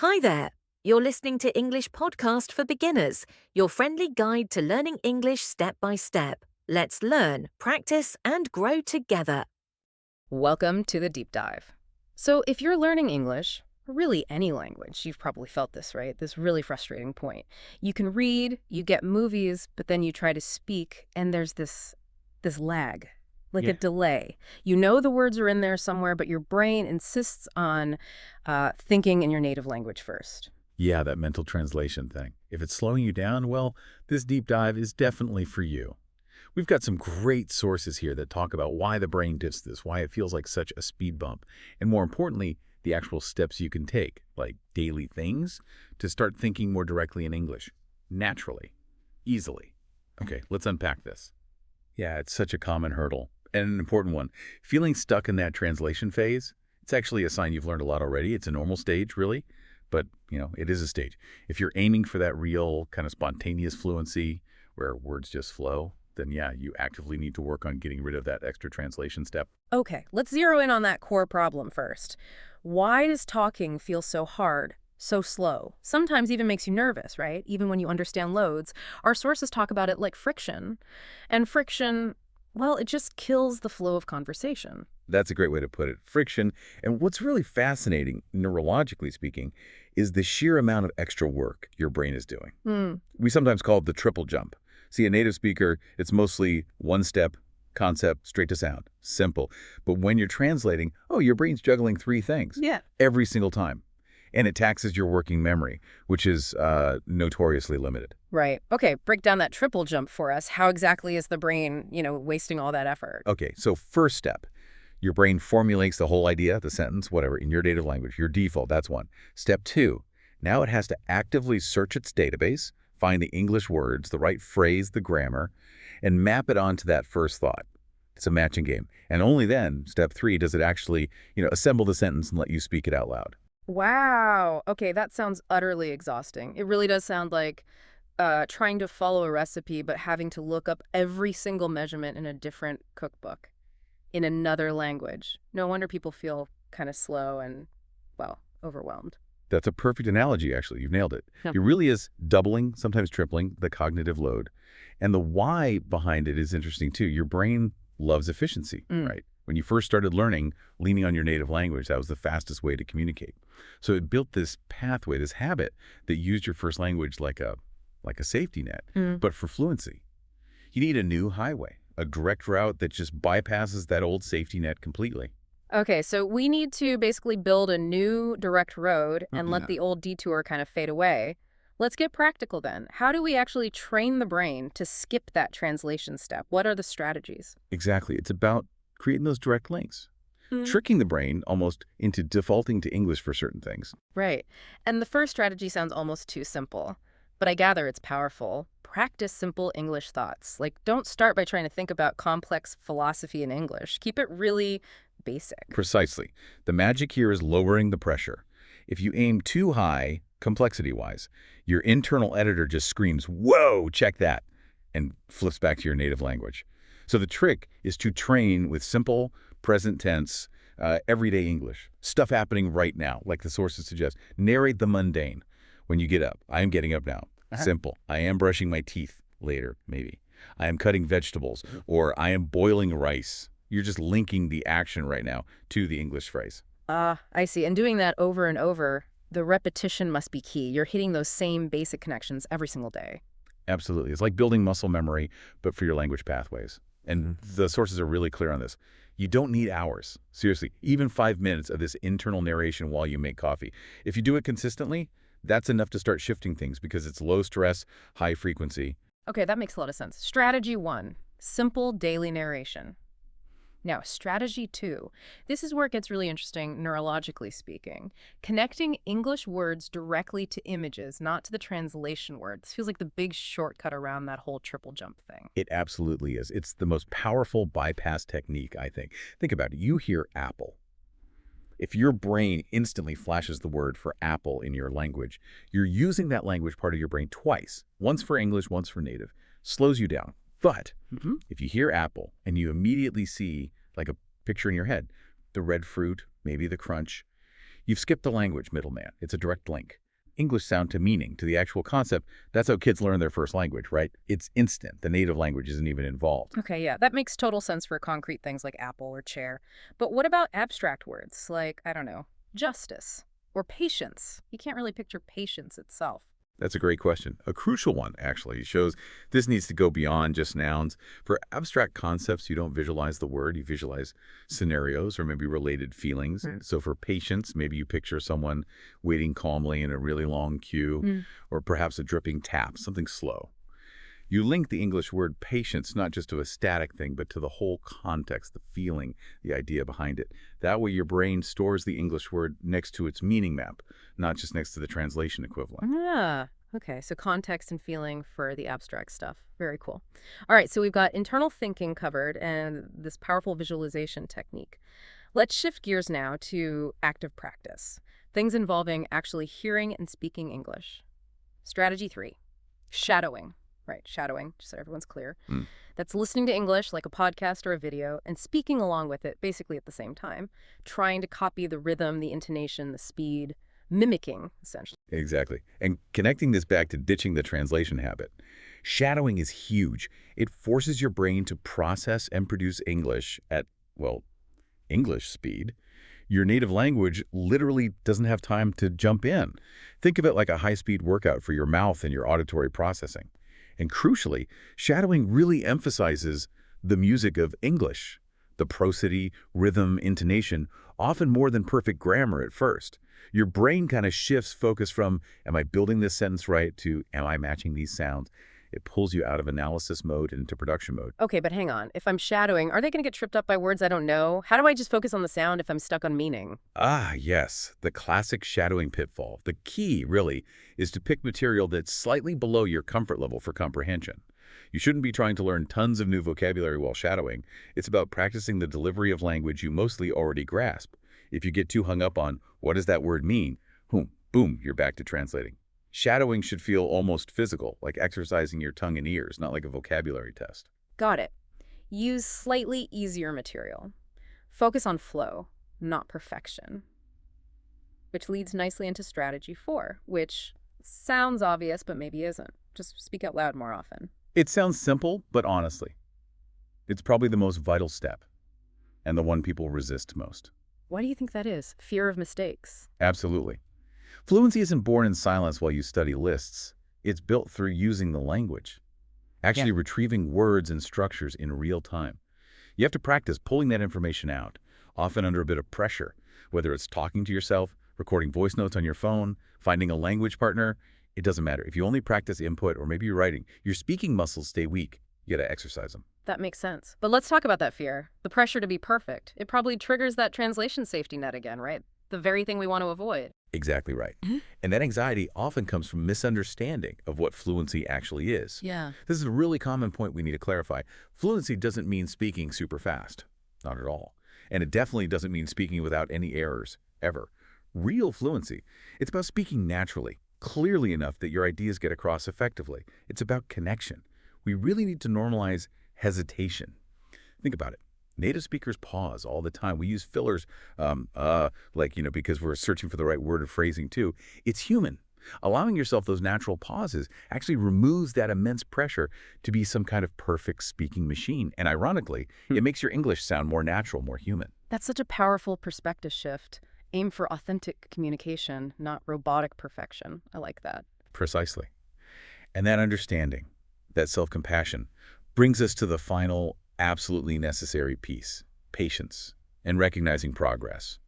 Hi there. You're listening to English Podcast for Beginners, your friendly guide to learning English step by step. Let's learn, practice, and grow together. Welcome to the deep dive. So if you're learning English, or really any language, you've probably felt this, right? This really frustrating point. You can read, you get movies, but then you try to speak, and there's this lag, like a Yeah. delay. You know the words are in there somewhere, but your brain insists on thinking in your native language first. Yeah, that mental translation thing. If it's slowing you down, well, this deep dive is definitely for you. We've got some great sources here that talk about why the brain does this, why it feels like such a speed bump, and more importantly, the actual steps you can take, like daily things, to start thinking more directly in English, naturally, easily. Okay, let's unpack this. Yeah, it's such a common hurdle, and an important one. Feeling stuck in that translation phase, it's actually a sign you've learned a lot already. It's a normal stage, really, but, it is a stage. If you're aiming for that real kind of spontaneous fluency where words just flow, then yeah, you actively need to work on getting rid of that extra translation step. Okay, let's zero in on that core problem first. Why does talking feel so hard, so slow? Sometimes even makes you nervous, right? Even when you understand loads. Our sources talk about it like friction. And friction, well, it just kills the flow of conversation. That's a great way to put it. Friction. And what's really fascinating, neurologically speaking, is the sheer amount of extra work your brain is doing. Hmm. We sometimes call it the triple jump. See, a native speaker, it's mostly one step, concept, straight to sound. Simple. But when you're translating, your brain's juggling three things Yeah. every single time. And it taxes your working memory, which is notoriously limited. Right. Okay, break down that triple jump for us. How exactly is the brain, wasting all that effort? Okay, so first step, your brain formulates the whole idea, the sentence, whatever, in your native language, your default, that's one. Step two, now it has to actively search its database, find the English words, the right phrase, the grammar, and map it onto that first thought. It's a matching game. And only then, step three, does it actually, assemble the sentence and let you speak it out loud. Wow. Okay, that sounds utterly exhausting. It really does sound like trying to follow a recipe, but having to look up every single measurement in a different cookbook in another language. No wonder people feel kind of slow and, well, overwhelmed. That's a perfect analogy, actually. You've nailed it. Yeah. It really is doubling, sometimes tripling, the cognitive load. And the why behind it is interesting, too. Your brain loves efficiency, right? When you first started learning, leaning on your native language, that was the fastest way to communicate. So it built this pathway, this habit that used your first language like a safety net, but for fluency. You need a new highway, a direct route that just bypasses that old safety net completely. Okay, so we need to basically build a new direct road and let Yeah. the old detour kind of fade away. Let's get practical then. How do we actually train the brain to skip that translation step? What are the strategies? Exactly. It's about creating those direct links, tricking the brain almost into defaulting to English for certain things. Right. And the first strategy sounds almost too simple, but I gather it's powerful. Practice simple English thoughts. Like, don't start by trying to think about complex philosophy in English. Keep it really basic. Precisely. The magic here is lowering the pressure. If you aim too high, complexity-wise, your internal editor just screams, "Whoa, check that," and flips back to your native language. So the trick is to train with simple, present tense, everyday English. Stuff happening right now, like the sources suggest. Narrate the mundane. When you get up, I am getting up now. Simple. I am brushing my teeth later, maybe. I am cutting vegetables, or I am boiling rice. You're just linking the action right now to the English phrase. I see. And doing that over and over, the repetition must be key. You're hitting those same basic connections every single day. Absolutely. It's like building muscle memory, but for your language pathways. And the sources are really clear on this. You don't need hours. Seriously, even 5 minutes of this internal narration while you make coffee. If you do it consistently, that's enough to start shifting things because it's low stress, high frequency. Okay, that makes a lot of sense. Strategy 1, simple daily narration. Now, strategy 2. This is where it gets really interesting, neurologically speaking. Connecting English words directly to images, not to the translation word. This feels like the big shortcut around that whole triple jump thing. It absolutely is. It's the most powerful bypass technique, I think. Think about it. You hear apple. If your brain instantly flashes the word for apple in your language, you're using that language part of your brain twice. Once for English, once for native. Slows you down. But if you hear apple and you immediately see like a picture in your head, the red fruit, maybe the crunch, You've skipped the language middleman. It's a direct link. English sound to meaning, to the actual concept. That's how kids learn their first language, right? It's instant. The native language isn't even involved. Okay, yeah, that makes total sense for concrete things like apple or chair. But what about abstract words like, I don't know, justice or patience? You can't really picture patience itself. That's a great question. A crucial one, actually. It shows this needs to go beyond just nouns. For abstract concepts, you don't visualize the word. You visualize scenarios or maybe related feelings. So for patience, maybe you picture someone waiting calmly in a really long queue, or perhaps a dripping tap, something slow. You link the English word patience not just to a static thing, but to the whole context, the feeling, the idea behind it. That way your brain stores the English word next to its meaning map, not just next to the translation equivalent. Ah, okay, so context and feeling for the abstract stuff. Very cool. All right, so we've got internal thinking covered and this powerful visualization technique. Let's shift gears now to active practice, things involving actually hearing and speaking English. Strategy 3, shadowing. Right, shadowing, just so everyone's clear. That's listening to English like a podcast or a video and speaking along with it basically at the same time, trying to copy the rhythm, the intonation, the speed, mimicking, essentially. Exactly. And connecting this back to ditching the translation habit. Shadowing is huge. It forces your brain to process and produce English at, well, English speed. Your native language literally doesn't have time to jump in. Think of it like a high-speed workout for your mouth and your auditory processing. And crucially, shadowing really emphasizes the music of English, the prosody, rhythm, intonation, often more than perfect grammar at first. Your brain kind of shifts focus from, am I building this sentence right, to, am I matching these sounds? It pulls you out of analysis mode into production mode. Okay, but hang on. If I'm shadowing, are they going to get tripped up by words I don't know? How do I just focus on the sound if I'm stuck on meaning? Ah, yes, the classic shadowing pitfall. The key, really, is to pick material that's slightly below your comfort level for comprehension. You shouldn't be trying to learn tons of new vocabulary while shadowing. It's about practicing the delivery of language you mostly already grasp. If you get too hung up on, what does that word mean? Boom, you're back to translating. Shadowing should feel almost physical, like exercising your tongue and ears, not like a vocabulary test. Got it. Use slightly easier material. Focus on flow, not perfection. Which leads nicely into strategy 4, which sounds obvious but maybe isn't. Just speak out loud more often. It sounds simple, but honestly, it's probably the most vital step, and the one people resist most. Why do you think that is? Fear of mistakes. Absolutely. Fluency isn't born in silence while you study lists. It's built through using the language, actually retrieving words and structures in real time. You have to practice pulling that information out, often under a bit of pressure, whether it's talking to yourself, recording voice notes on your phone, finding a language partner. It doesn't matter. If you only practice input or maybe you're writing, your speaking muscles stay weak. You got to exercise them. That makes sense. But let's talk about that fear. The pressure to be perfect. It probably triggers that translation safety net again, right? The very thing we want to avoid. Exactly right. And that anxiety often comes from misunderstanding of what fluency actually is. Yeah. This is a really common point we need to clarify. Fluency doesn't mean speaking super fast. Not at all. And it definitely doesn't mean speaking without any errors, ever. Real fluency, it's about speaking naturally, clearly enough that your ideas get across effectively. It's about connection. We really need to normalize hesitation. Think about it. Native speakers pause all the time. We use fillers, because we're searching for the right word or phrasing too. It's human. Allowing yourself those natural pauses actually removes that immense pressure to be some kind of perfect speaking machine. And ironically, it makes your English sound more natural, more human. That's such a powerful perspective shift. Aim for authentic communication, not robotic perfection. I like that. Precisely. And that understanding, that self-compassion, brings us to the final, absolutely necessary piece, patience, and recognizing progress.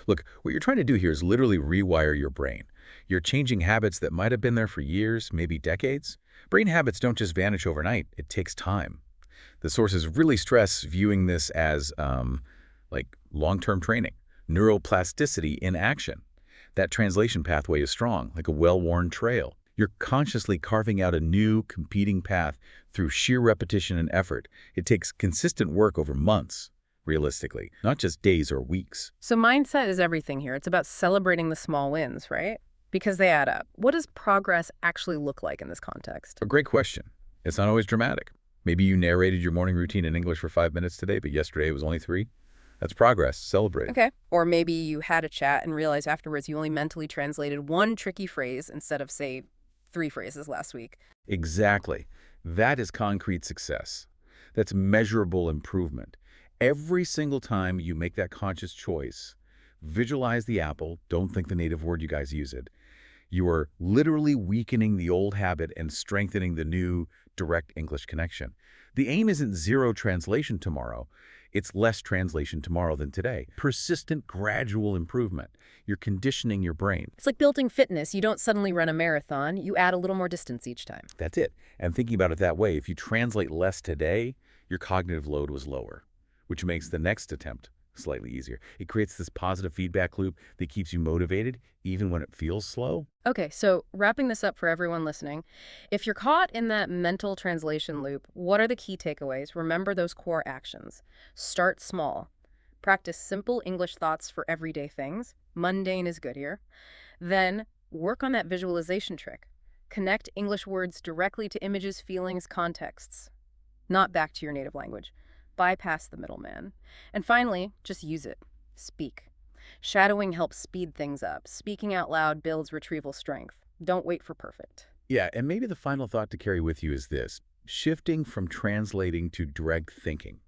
Look, what you're trying to do here is literally rewire your brain. You're changing habits that might have been there for years, maybe decades. Brain habits don't just vanish overnight. It takes time. The sources really stress viewing this as long-term training, neuroplasticity in action. That translation pathway is strong, like a well-worn trail. You're consciously carving out a new, competing path through sheer repetition and effort. It takes consistent work over months, realistically, not just days or weeks. So mindset is everything here. It's about celebrating the small wins, right? Because they add up. What does progress actually look like in this context? A great question. It's not always dramatic. Maybe you narrated your morning routine in English for 5 minutes today, but yesterday it was only 3. That's progress. Celebrate it. Okay. Or maybe you had a chat and realized afterwards you only mentally translated one tricky phrase instead of, say, 3 phrases last week. Exactly. That is concrete success. That's measurable improvement. Every single time you make that conscious choice, visualize the apple, don't think the native word you guys use it. You are literally weakening the old habit and strengthening the new direct English connection. The aim isn't zero translation tomorrow. It's less translation tomorrow than today. Persistent, gradual improvement. You're conditioning your brain. It's like building fitness. You don't suddenly run a marathon. You add a little more distance each time. That's it. And thinking about it that way, if you translate less today, your cognitive load was lower, which makes the next attempt slightly easier. It creates this positive feedback loop that keeps you motivated even when it feels slow. Okay, so wrapping this up for everyone listening, if you're caught in that mental translation loop, what are the key takeaways? Remember those core actions. Start small. Practice simple English thoughts for everyday things. Mundane is good here. Then work on that visualization trick. Connect English words directly to images, feelings, contexts, not back to your native language. Bypass the middleman. And finally, just use it. Speak. Shadowing helps speed things up. Speaking out loud builds retrieval strength. Don't wait for perfect. Yeah, and maybe the final thought to carry with you is this: shifting from translating to direct thinking.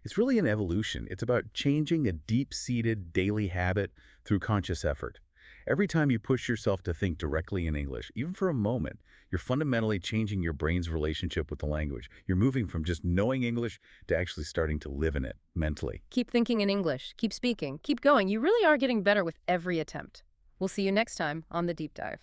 It's really an evolution. It's about changing a deep-seated daily habit through conscious effort. Every time you push yourself to think directly in English, even for a moment, you're fundamentally changing your brain's relationship with the language. You're moving from just knowing English to actually starting to live in it mentally. Keep thinking in English. Keep speaking. Keep going. You really are getting better with every attempt. We'll see you next time on The Deep Dive.